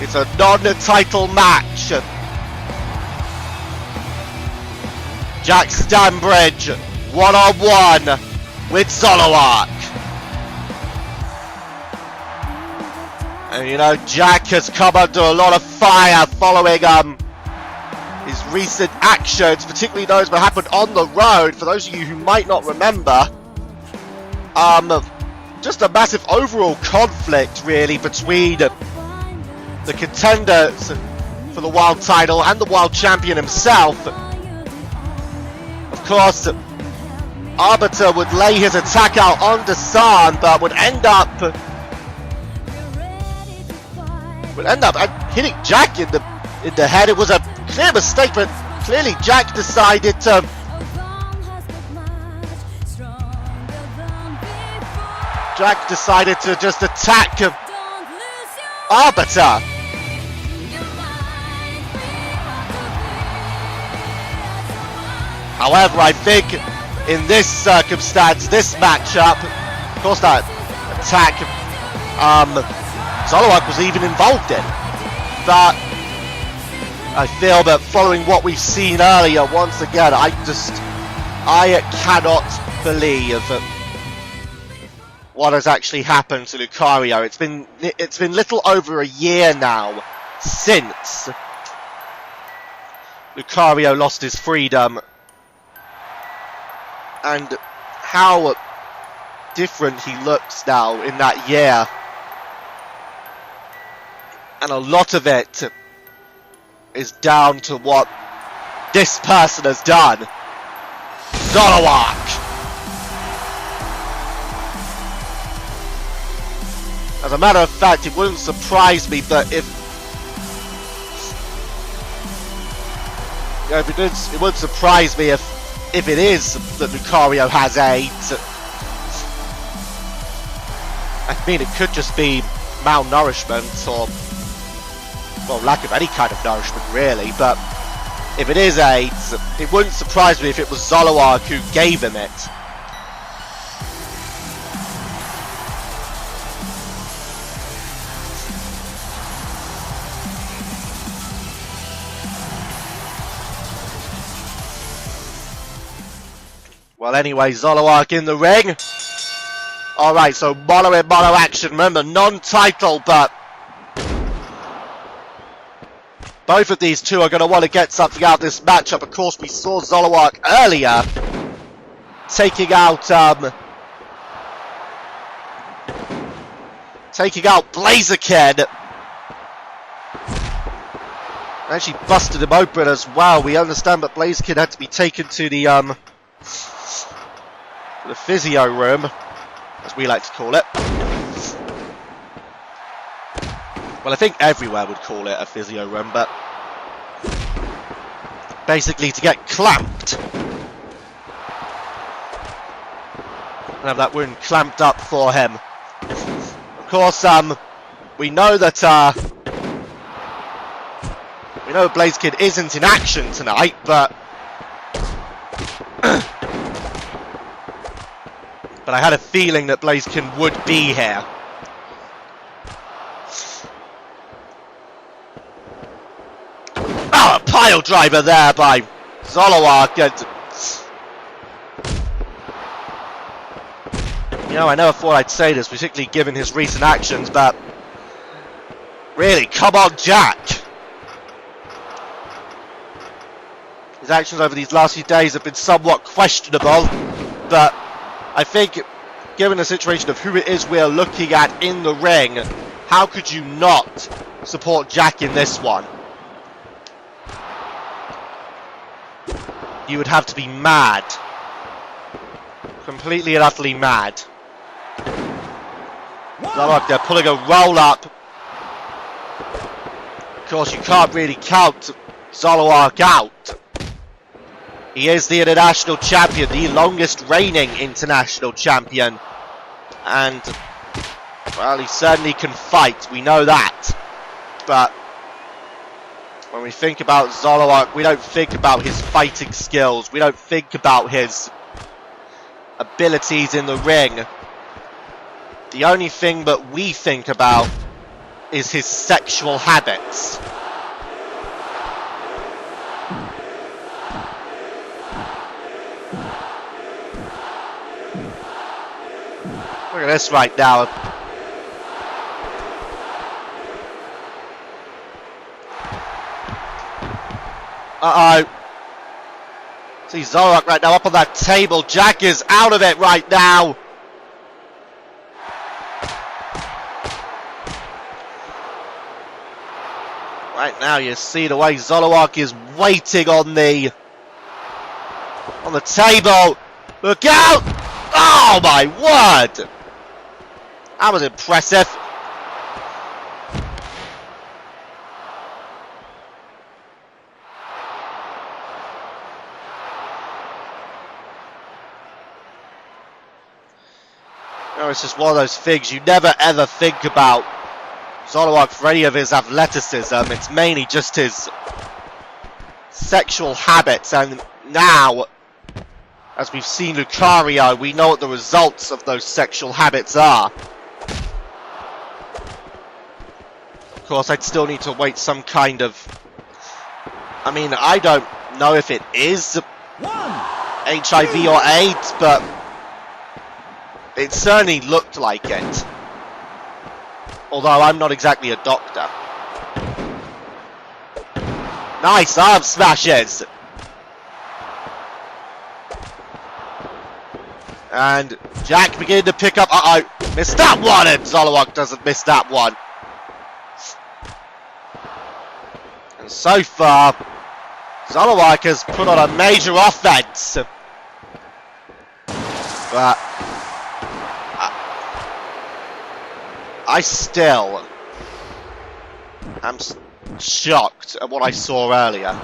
It's a non-title match. Jack Stanbridge, one-on-one with Zoroark. And you know, Jack has come under a lot of fire following his recent actions, particularly those that happened on the road. For those of you who might not remember, just a massive overall conflict really between the contenders for the world title and the world champion himself. Of course, Arbiter would lay his attack out on Desann, but would end up hitting Jack in the head. It was a clear mistake, but clearly Jack decided to just attack Arbiter. However, I think in this circumstance, this matchup, of course that attack Zoroark was even involved in, but I feel that following what we've seen earlier, once again, I cannot believe what has actually happened to Lucario. It's been little over a year now since Lucario lost his freedom, and how different he looks now in that year. And a lot of it is down to what this person has done. Zoroark! As a matter of fact, it wouldn't surprise me that it wouldn't surprise me if it is that Lucario has AIDS. I mean, it could just be malnourishment or, well, lack of any kind of nourishment really, but if it is AIDS, it wouldn't surprise me if it was Zoroark who gave him it. Well, anyway, Zoroark in the ring. Alright, so mono and mono action. Remember, non-title, but both of these two are going to want to get something out of this matchup. Of course, we saw Zoroark earlier taking out Blaziken. Actually busted him open as well. We understand that Blaziken had to be taken to the physio room, as we like to call it. Well, I think everywhere would call it a physio room, but basically to get clamped and have that wound clamped up for him. Of course, we know that Blaziken isn't in action tonight, but I had a feeling that Blaziken would be here. Oh, a pile driver there by Zoroark. You know, I never thought I'd say this, particularly given his recent actions, but really, come on, Jack. His actions over these last few days have been somewhat questionable, but I think, given the situation of who it is we're looking at in the ring, how could you not support Jack in this one? You would have to be mad. Completely and utterly mad. Zoroark, they're pulling a roll up. Of course, you can't really count Zoroark out. He is the international champion, the longest reigning international champion. And, well, he certainly can fight, we know that. But when we think about Zoroark, we don't think about his fighting skills. We don't think about his abilities in the ring. The only thing that we think about is his sexual habits. Look at this right now. Uh-oh. See Zoroark right now up on that table. Jack is out of it right now. Right now you see the way Zoroark is waiting on the table. Look out! Oh my word! That was impressive. No, it's just one of those things you never ever think about Zoroark for any of his athleticism. It's mainly just his sexual habits, and now, as we've seen Lucario, we know what the results of those sexual habits are. Of course, I'd still need to wait some kind of... I mean, I don't know if it is HIV or AIDS, but it certainly looked like it. Although I'm not exactly a doctor. Nice arm smashes! And Jack beginning to pick up. Uh-oh, missed that one, and Zoroark doesn't miss that one. And so far, Zoroark has put on a major offense. But I still am shocked at what I saw earlier.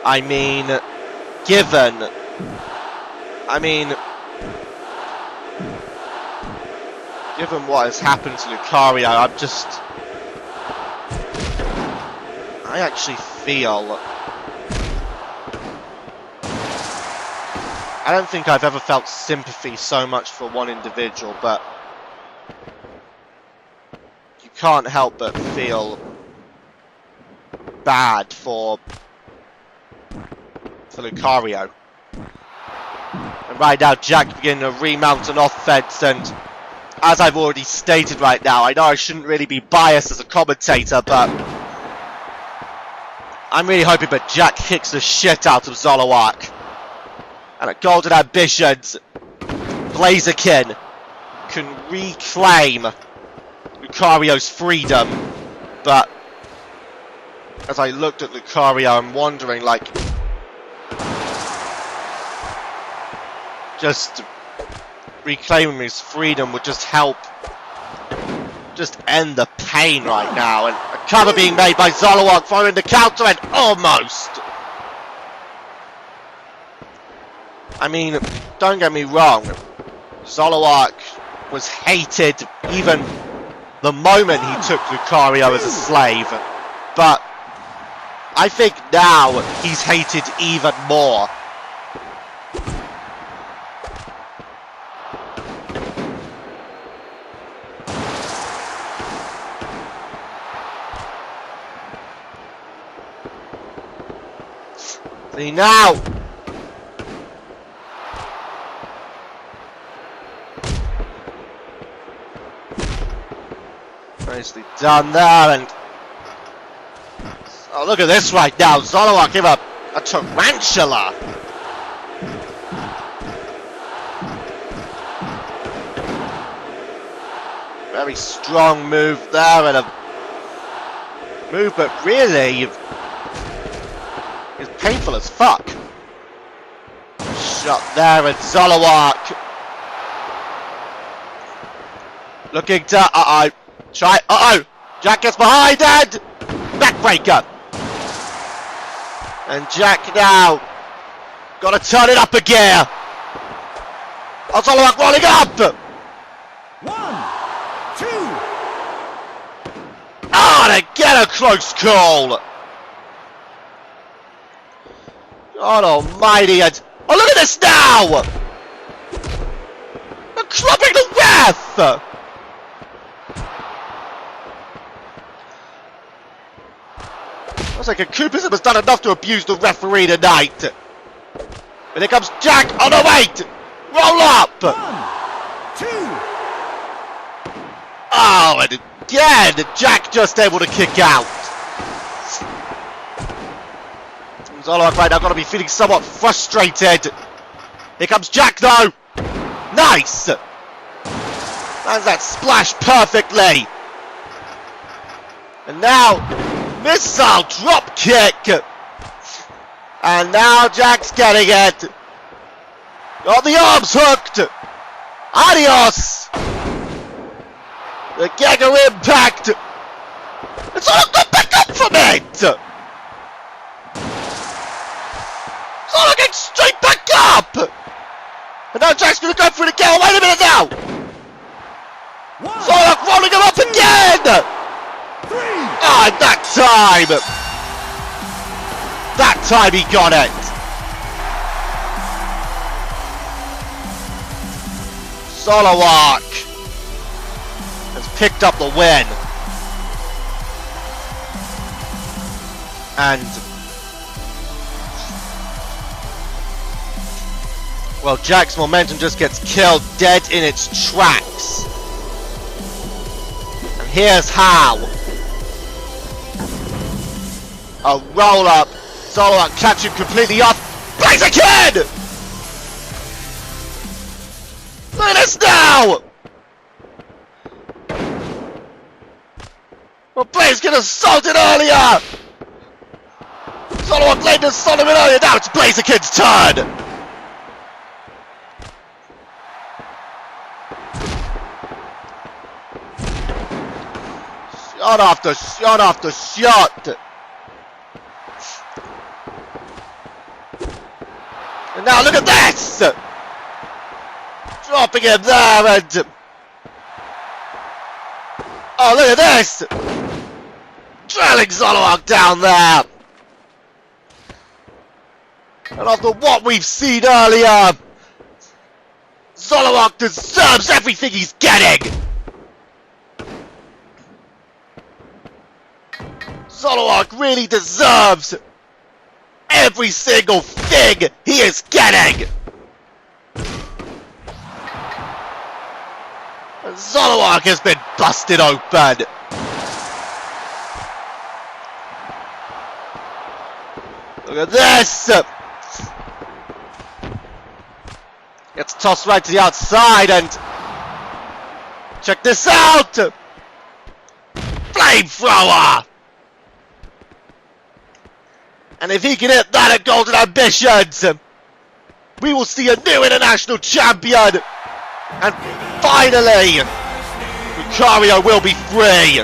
I mean, given what has happened to Lucario, I actually feel... I don't think I've ever felt sympathy so much for one individual, but you can't help but feel bad for Lucario. And right now, Jack beginning to remount an offense, and as I've already stated right now, I know I shouldn't really be biased as a commentator, but I'm really hoping that Jack kicks the shit out of Zoroark. And at Golden Ambitions, Blaziken can reclaim Lucario's freedom, but as I looked at Lucario, I'm wondering, like, just reclaiming his freedom would just help, just end the pain right now. And a cover being made by Zoroark, following the counter, and almost. I mean, don't get me wrong, Zoroark was hated even the moment he took Lucario as a slave, but I think now he's hated even more. See now! Nicely done there, and oh, look at this right now. Zoroark give up a tarantula. Very strong move there, and a move that really is painful as fuck. Shot there, and Zoroark looking to try. Jack gets behind, and backbreaker. And Jack now gotta turn it up a gear. Oh, Zoroark rolling up. 1, 2. Oh, and again a close call. God almighty, and oh, look at this now! They're clubbing the ref! Looks like a Cooperism has done enough to abuse the referee tonight. But here comes Jack. Oh no, wait! Roll up! 1, 2. Oh, and again, Jack just able to kick out. Zoroark right now got to be feeling somewhat frustrated. Here comes Jack though. Nice! Lands that splash perfectly. And now, missile drop kick. And now Jack's getting it. Got the arms hooked. Adios. The Gega impact. It's all got back up from it. It's all getting straight back up. And now Jack's going to go for it again. Wait a minute now. Zoroark rolling him up again. 3. Ah, and that time he got it. Zoroark has picked up the win. And well, Jack's momentum just gets killed dead in its tracks. And here's how. A roll up. Zoroark catch him completely off. Blaze again! Look at this now! Well, Blaze get assaulted earlier! Zoroark laid the assault him earlier. Now it's Blaziken's turn! Shot after shot after shot! And now look at this! Dropping him there and... oh, look at this! Trailing Zoroark down there! And after what we've seen earlier, Zoroark deserves everything he's getting! Zoroark really deserves every single thing he is getting! And Zoroark has been busted open! Look at this! Gets tossed right to the outside and... check this out! Flamethrower! And if he can hit that at Golden Ambitions, we will see a new international champion! And finally, Lucario will be free!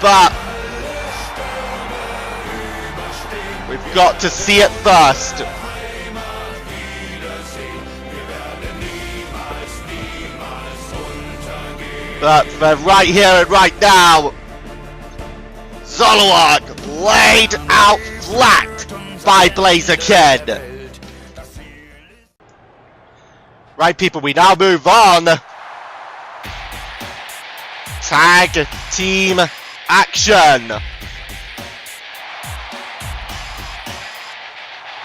But we've got to see it first. But for right here and right now, Zoroark laid out flat by Blaziken. Right, people, we now move on. Tag team action.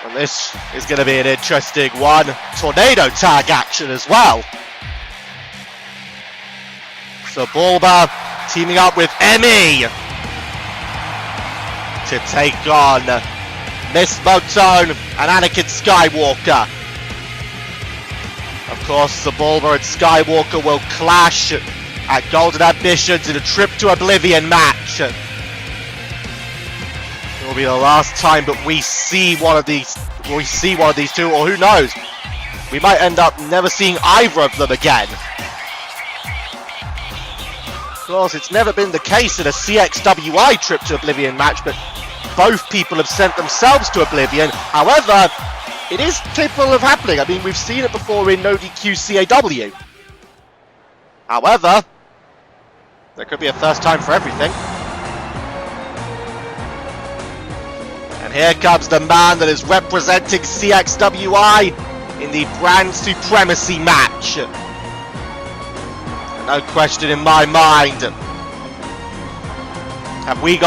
And this is going to be an interesting one. Tornado tag action as well. Sebulba teaming up with Emmy to take on Myst, Motone and Anakin Skywalker. Of course, Sebulba and Skywalker will clash at Golden Ambitions in a Trip to Oblivion match. It will be the last time that we see one of these two, or who knows, we might end up never seeing either of them again. Of course, it's never been the case in a CXWI Trip to Oblivion match, but both people have sent themselves to Oblivion. However, it is capable of happening. I mean, we've seen it before in No DQ CAW. However, there could be a first time for everything. And here comes the man that is representing CXWI in the Brand Supremacy match. No question in my mind. Have we got